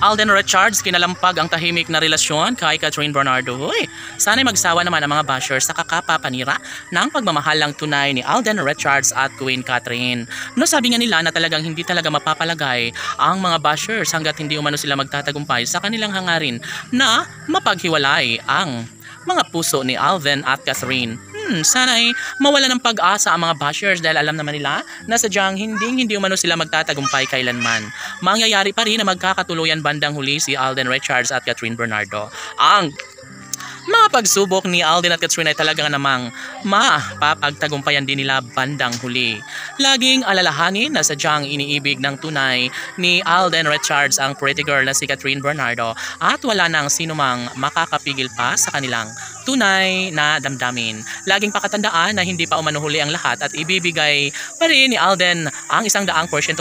Alden Richards kinalampag ang tahimik na relasyon kay Catherine Bernardo. Hoy, sana'y magsawa naman ang mga bashers sa kakapapanira ng pagmamahal lang tunay ni Alden Richards at Queen Catherine. No, sabi nga nila na talagang hindi talaga mapapalagay ang mga bashers hanggat hindi umano sila magtatagumpay sa kanilang hangarin na mapaghiwalay ang mga puso ni Alden at Catherine. Sana'y mawala ng pag-asa ang mga bashers dahil alam naman nila na sadyang hindi umano sila magtatagumpay kailanman. Mangyayari pa rin na magkakatuluyan bandang huli si Alden Richards at Catherine Bernardo. Ang mga pagsubok ni Alden at Catherine ay talagang namang mapapagtagumpayan din nila bandang huli. Laging alalahanin na sadyang iniibig ng tunay ni Alden Richards ang pretty girl na si Catherine Bernardo at wala nang sinumang makakapigil pa sa kanilang tunay na damdamin. Laging pakatandaan na hindi pa umano huli ang lahat at ibibigay pa rin ni Alden ang 100%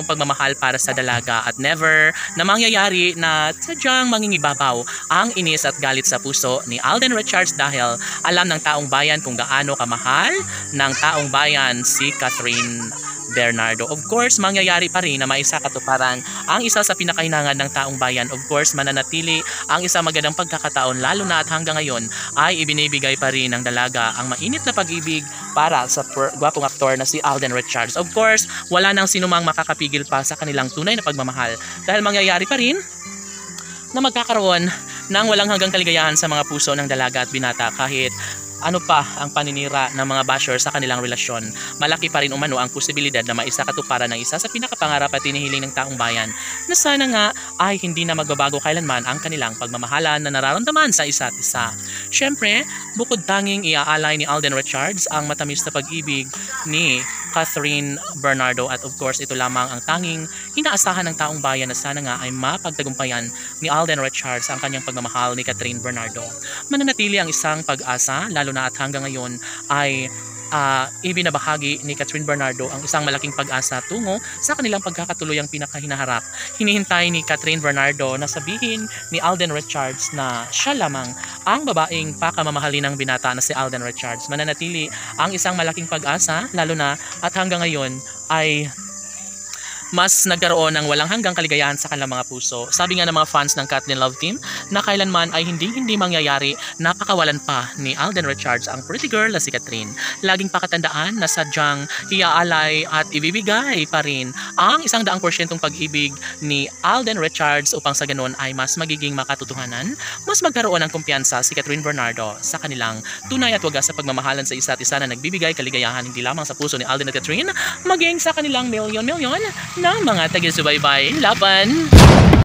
pagmamahal para sa dalaga at never na mangyayari na sadyang mangingibabaw ang inis at galit sa puso ni Alden Richards dahil alam ng taong bayan kung gaano kamahal ng taong bayan si Catherine Bernardo. Of course, mangyayari pa rin na maisakatuparan ang isa sa pinakahinangan ng taong bayan. Of course, mananatili ang isang magandang pagkakataon lalo na at hanggang ngayon ay ibinibigay pa rin ng dalaga ang mainit na pag-ibig para sa gwapong aktor na si Alden Richards. Of course, wala nang sinumang makakapigil pa sa kanilang tunay na pagmamahal dahil mangyayari pa rin na magkakaroon ng walang hanggang kaligayahan sa mga puso ng dalaga at binata kahit ano pa ang paninira ng mga bashers sa kanilang relasyon. Malaki pa rin umano ang posibilidad na maisakatuparan ng isa sa pinakapangarap at hinihiling ng taong bayan na sana nga ay hindi na magbabago kailanman ang kanilang pagmamahalan na nararamdaman sa isa't isa. Siyempre, bukod tanging iaalay ni Alden Richards ang matamis na pag-ibig ni Catherine Bernardo at of course ito lamang ang tanging inaasahan ng taong bayan na sana nga ay mapagtagumpayan ni Alden Richards ang kanyang pagmamahal ni Catherine Bernardo. Mananatili ang isang pag-asa lalo na at hanggang ngayon ay ibinabahagi ni Catherine Bernardo ang isang malaking pag-asa tungo sa kanilang pagkakatuluyang pinakahinaharap. Hinihintay ni Catherine Bernardo na sabihin ni Alden Richards na siya lamang ang babaeng pakamamahalin ng binata na si Alden Richards. Mananatili ang isang malaking pag-asa lalo na at hanggang ngayon ay mas nagkaroon ng walang hanggang kaligayahan sa kanilang mga puso. Sabi nga ng mga fans ng Kathleen Love Team na kailanman ay hindi mangyayari napakawalan pa ni Alden Richards ang pretty girl na si Catherine. Laging pakatandaan na sadyang iaalay at ibibigay pa rin ang 100% pag-ibig ni Alden Richards upang sa ganun ay mas magiging makatotohanan, mas magkaroon ng kumpiyansa si Catherine Bernardo sa kanilang tunay at wagas sa pagmamahalan sa isa't isa na nagbibigay kaligayahan hindi lamang sa puso ni Alden at Catherine, maging sa kanilang milyon ng mga taga-subaybay laban.